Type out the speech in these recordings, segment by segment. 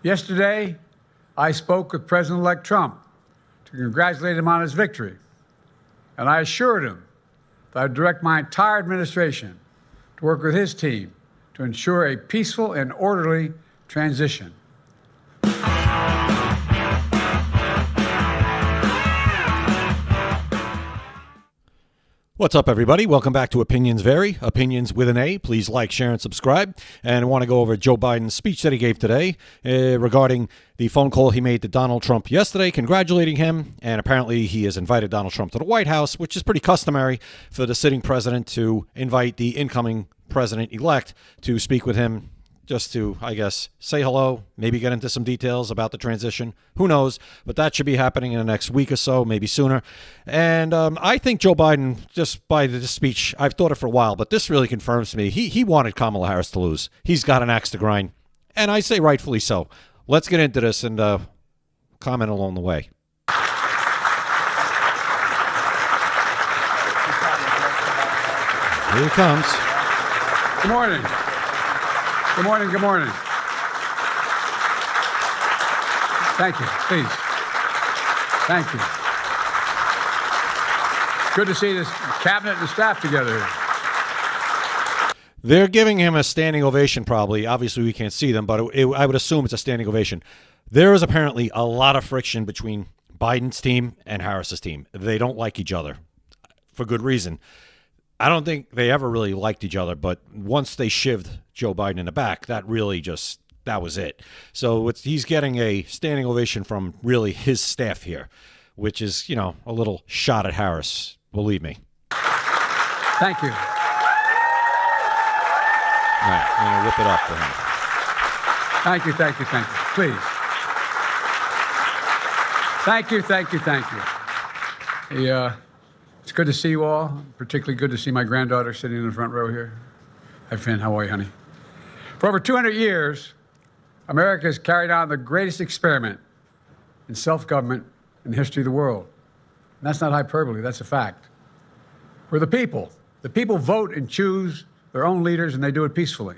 Yesterday, I spoke with President-elect Trump to congratulate him on his victory, and I assured him that I'd direct my entire administration to work with his team to ensure a peaceful and orderly transition. What's up, everybody? Welcome back to Opinions Vary, opinions with an A. Please like, share, and subscribe. And I want to go over Joe Biden's speech that he gave today regarding the phone call he made to Donald Trump yesterday, congratulating him. And apparently he has invited Donald Trump to the White House, which is pretty customary for the sitting president to invite the incoming president-elect to speak with him, just to, I guess, say hello, maybe get into some details about the transition. Who knows? But that should be happening in the next week or so, maybe sooner. And I think Joe Biden, just by this speech, I've thought it for a while, but this really confirms to me, he wanted Kamala Harris to lose. He's got an axe to grind, and I say rightfully so. Let's get into this and comment along the way. Here he comes. Good morning. Good morning, good morning. Thank you, please. Thank you. Good to see this cabinet and the staff together here. They're giving him a standing ovation, probably. Obviously, we can't see them, but I would assume it's a standing ovation. There is apparently a lot of friction between Biden's team and Harris's team. They don't like each other, for good reason. I don't think they ever really liked each other, but once they shivved Joe Biden in the back, that really just, that was it. So he's getting a standing ovation from really his staff here, which is, you know, a little shot at Harris, believe me. Thank you. All right, I'm going to whip it up for him. Thank you, thank you, thank you. Please. Thank you, thank you, thank you. It's good to see you all, particularly good to see my granddaughter sitting in the front row here. Hi, Finn. How are you, honey? For over 200 years, America has carried on the greatest experiment in self-government in the history of the world. And that's not hyperbole. That's a fact. We're the people. The people vote and choose their own leaders, and they do it peacefully.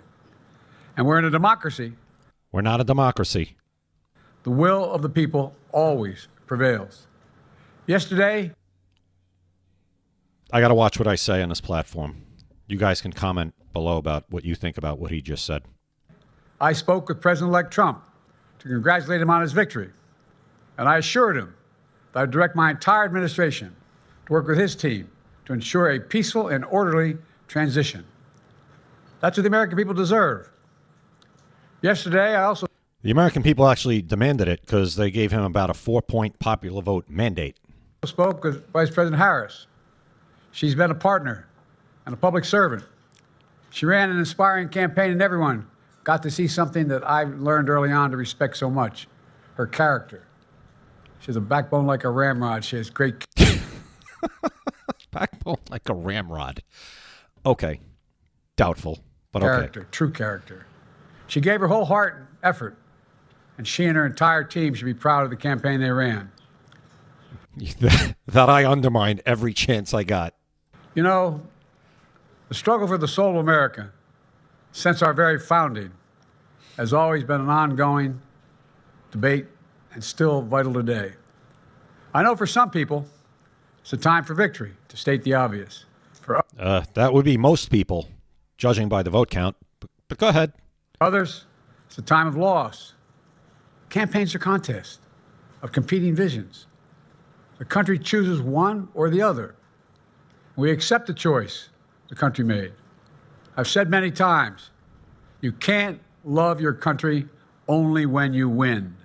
And we're in a democracy. We're not a democracy. The will of the people always prevails. Yesterday, I got to watch what I say on this platform. You guys can comment below about what you think about what he just said. I spoke with President-elect Trump to congratulate him on his victory, and I assured him that I'd direct my entire administration to work with his team to ensure a peaceful and orderly transition. That's what the American people deserve. Yesterday, I also... The American people actually demanded it because they gave him about a 4-point popular vote mandate. spoke with Vice President Harris. She's been a partner and a public servant. She ran an inspiring campaign, and everyone got to see something that I learned early on to respect so much, her character. She has a backbone like a ramrod. She has great... Backbone like a ramrod. Okay. Doubtful, but character, okay. True character. She gave her whole heart and effort, and she and her entire team should be proud of the campaign they ran. That I undermined every chance I got. You know, the struggle for the soul of America, since our very founding, has always been an ongoing debate and still vital today. I know for some people, it's a time for victory, to state the obvious. For that would be most people, judging by the vote count. But go ahead. others, it's a time of loss. Campaigns are contests of competing visions. The country chooses one or the other. We accept the choice the country made. I've said many times, you can't love your country only when you win.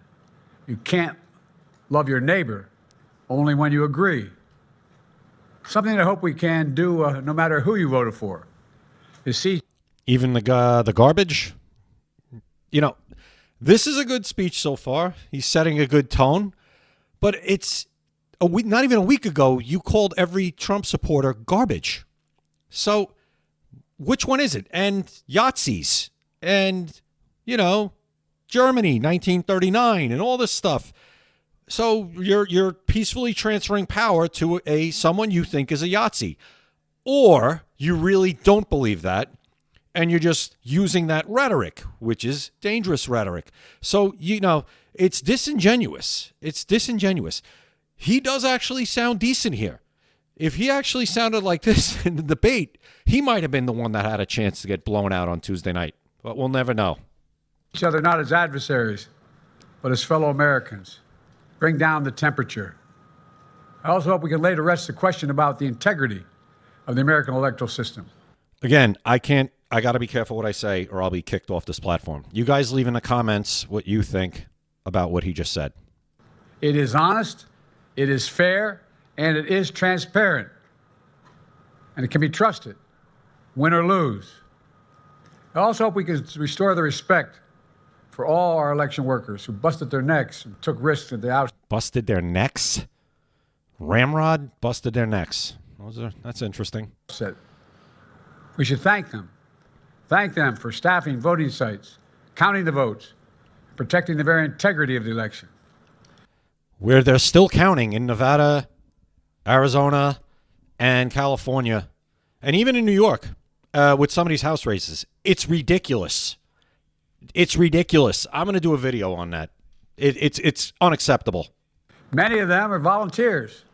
You can't love your neighbor only when you agree. Something I hope we can do, no matter who you voted for, is see... Even the garbage? You know, this is a good speech so far. He's setting a good tone. But it's a week, not even a week ago, you called every Trump supporter garbage. So which one is it? And Yahtzees and, you know, Germany, 1939 and all this stuff. So you're peacefully transferring power to someone you think is a Yahtzee. Or you really don't believe that, and you're just using that rhetoric, which is dangerous rhetoric. So, it's disingenuous. It's disingenuous. He does actually sound decent here. If he actually sounded like this in the debate, he might have been the one that had a chance to get blown out on Tuesday night. But we'll never know. Each other not as adversaries, but as fellow Americans. Bring down the temperature. I also hope we can lay to rest the question about the integrity of the American electoral system. Again, I got to be careful what I say or I'll be kicked off this platform. You guys leave in the comments what you think about what he just said. It is honest, it is fair, and it is transparent. And it can be trusted, win or lose. I also hope we can restore the respect for all our election workers who busted their necks and took risks at the outset. Busted their necks? Ramrod busted their necks. That's interesting. We should thank them. Thank them for staffing voting sites, counting the votes, protecting the very integrity of the election. Where they're still counting in Nevada, Arizona, and California, and even in New York with some of these House races. It's ridiculous. It's ridiculous. I'm going to do a video on that. It's unacceptable. Many of them are volunteers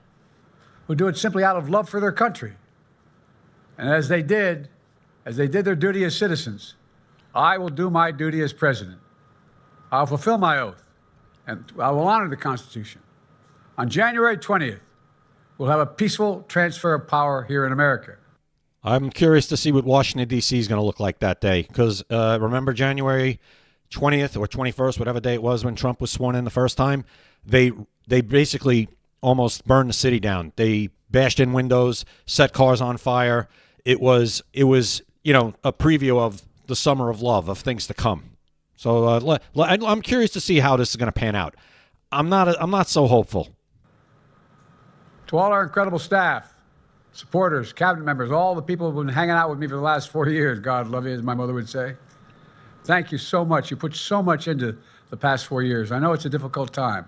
who do it simply out of love for their country. And as they did their duty as citizens, I will do my duty as president. I'll fulfill my oath, and I will honor the Constitution. On January 20th, we'll have a peaceful transfer of power here in America. I'm curious to see what Washington, D.C. is going to look like that day, because remember January 20th or 21st, whatever day it was when Trump was sworn in the first time, they basically almost burned the city down. They bashed in windows, set cars on fire. It was a preview of the summer of love, of things to come. So I'm curious to see how this is going to pan out. I'm not so hopeful. To all our incredible staff, supporters, cabinet members, all the people who've been hanging out with me for the last 4 years, God love you, as my mother would say. Thank you so much. You put so much into the past 4 years. I know it's a difficult time.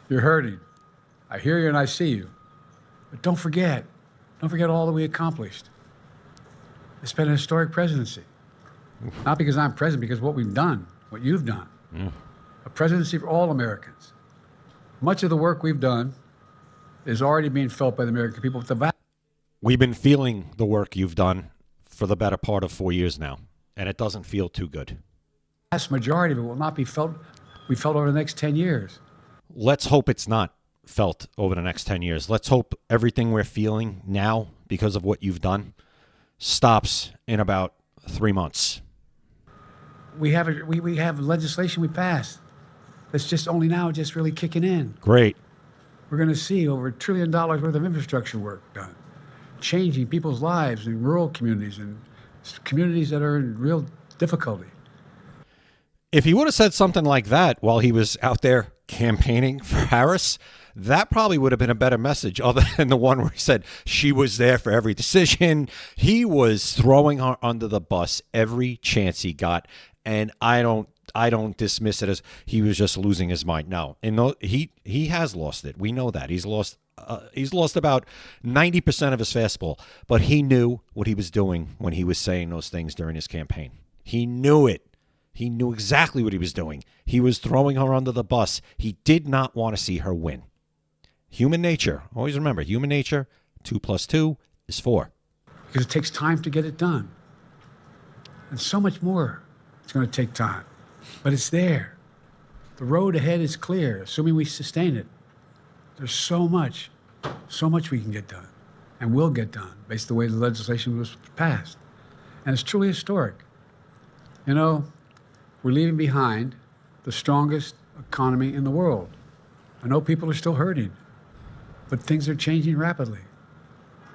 You're hurting. I hear you and I see you. But don't forget all that we accomplished. It's been a historic presidency. Not because I'm president, because what we've done, what you've done. A presidency for all Americans. Much of the work we've done is already being felt by the American people. We've been feeling the work you've done for the better part of 4 years now, and it doesn't feel too good. The vast majority of it will not be felt over the next 10 years. Let's hope it's not felt over the next 10 years. Let's hope everything we're feeling now because of what you've done stops in about 3 months. We have legislation we passed that's just only now just really kicking in. Great. We're going to see over $1 trillion worth of infrastructure work done, changing people's lives in rural communities and communities that are in real difficulty. If he would have said something like that while he was out there campaigning for Harris, that probably would have been a better message other than the one where he said she was there for every decision. He was throwing her under the bus every chance he got, and I don't dismiss it as he was just losing his mind. No, and he has lost it. We know that. He's lost about 90% of his fastball, but he knew what he was doing when he was saying those things during his campaign. He knew it. He knew exactly what he was doing. He was throwing her under the bus. He did not want to see her win. Human nature. Always remember, human nature, 2 + 2 is 4. Because it takes time to get it done. And so much more. It's going to take time. But it's there. The road ahead is clear, assuming we sustain it. There's so much we can get done and will get done based on the way the legislation was passed. And it's truly historic. You know, we're leaving behind the strongest economy in the world. I know people are still hurting, but things are changing rapidly.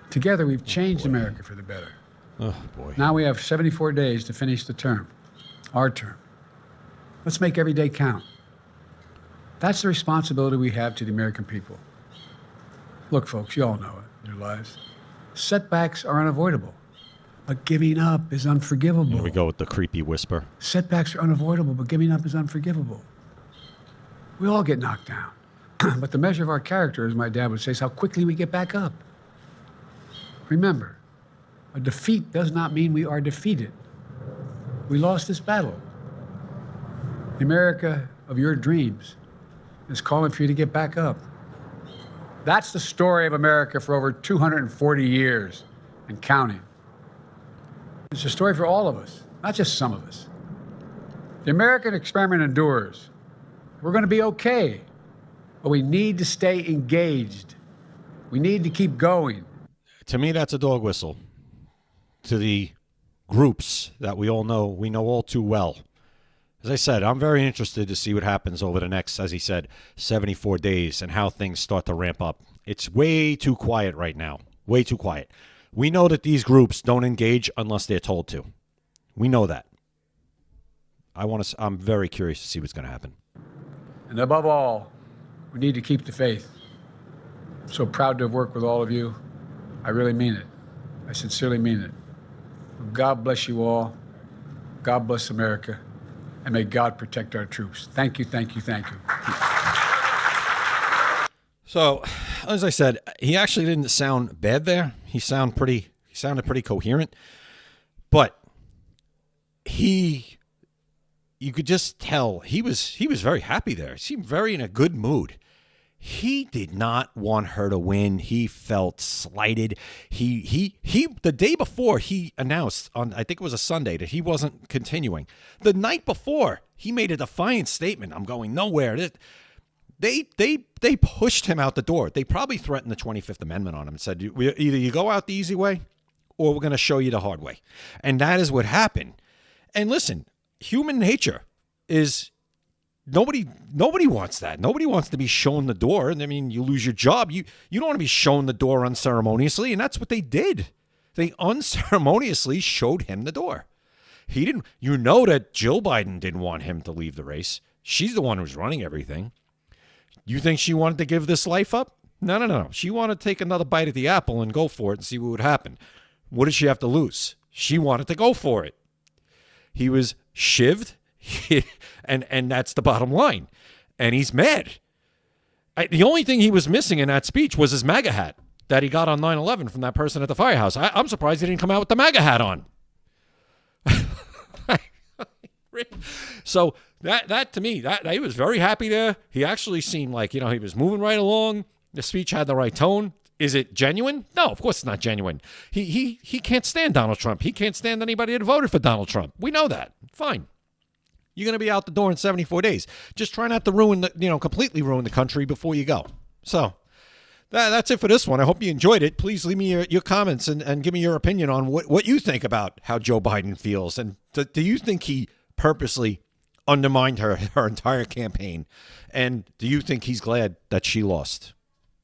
Together, we've changed America for the better. Oh, boy. Now we have 74 days to finish the term, our term. Let's make every day count. That's the responsibility we have to the American people. Look, folks, you all know it in your lives. Setbacks are unavoidable, but giving up is unforgivable. Here we go with the creepy whisper. Setbacks are unavoidable, but giving up is unforgivable. We all get knocked down. But the measure of our character, as my dad would say, is how quickly we get back up. Remember, a defeat does not mean we are defeated. We lost this battle. The America of your dreams is calling for you to get back up. That's the story of America for over 240 years and counting. It's a story for all of us, not just some of us. The American experiment endures. We're going to be okay, but we need to stay engaged. We need to keep going. To me, that's a dog whistle to the groups that we know all too well. As I said, I'm very interested to see what happens over the next, as he said, 74 days and how things start to ramp up. It's way too quiet right now. Way too quiet. We know that these groups don't engage unless they're told to. We know that. I'm very curious to see what's going to happen. And above all, we need to keep the faith. I'm so proud to have worked with all of you. I really mean it. I sincerely mean it. God bless you all. God bless America. And may God protect our troops. Thank you, thank you, thank you. So, as I said, he actually didn't sound bad there. He sounded pretty coherent. But you could just tell he was very happy there. He seemed very in a good mood. He did not want her to win. He felt slighted. He the day before he announced on, I think it was a Sunday, that he wasn't continuing. The night before, he made a defiant statement. I'm going nowhere. They pushed him out the door. They probably threatened the 25th Amendment on him and said, either you go out the easy way or we're going to show you the hard way. And that is what happened. And listen, human nature is nobody wants that. Nobody wants to be shown the door. And I mean, you lose your job. You don't want to be shown the door unceremoniously. And that's what they did. They unceremoniously showed him the door. He didn't, that Jill Biden didn't want him to leave the race. She's the one who's running everything. You think she wanted to give this life up? No. She wanted to take another bite at the apple and go for it and see what would happen. What did she have to lose? She wanted to go for it. He was shivved, and that's the bottom line. And he's mad. The only thing he was missing in that speech was his MAGA hat that he got on 9/11 from that person at the firehouse. I'm surprised he didn't come out with the MAGA hat on. So that to me, that he was very happy there. He actually seemed like, he was moving right along. The speech had the right tone. Is it genuine? No, of course it's not genuine. He can't stand Donald Trump. He can't stand anybody that voted for Donald Trump. We know that. Fine. You're going to be out the door in 74 days. Just try not to completely ruin the country before you go. So that's it for this one. I hope you enjoyed it. Please leave me your comments and give me your opinion on what you think about how Joe Biden feels. And do you think he purposely undermined her entire campaign? And do you think he's glad that she lost?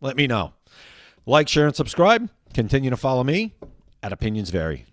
Let me know. Like, share, and subscribe. Continue to follow me at Opinions Vary.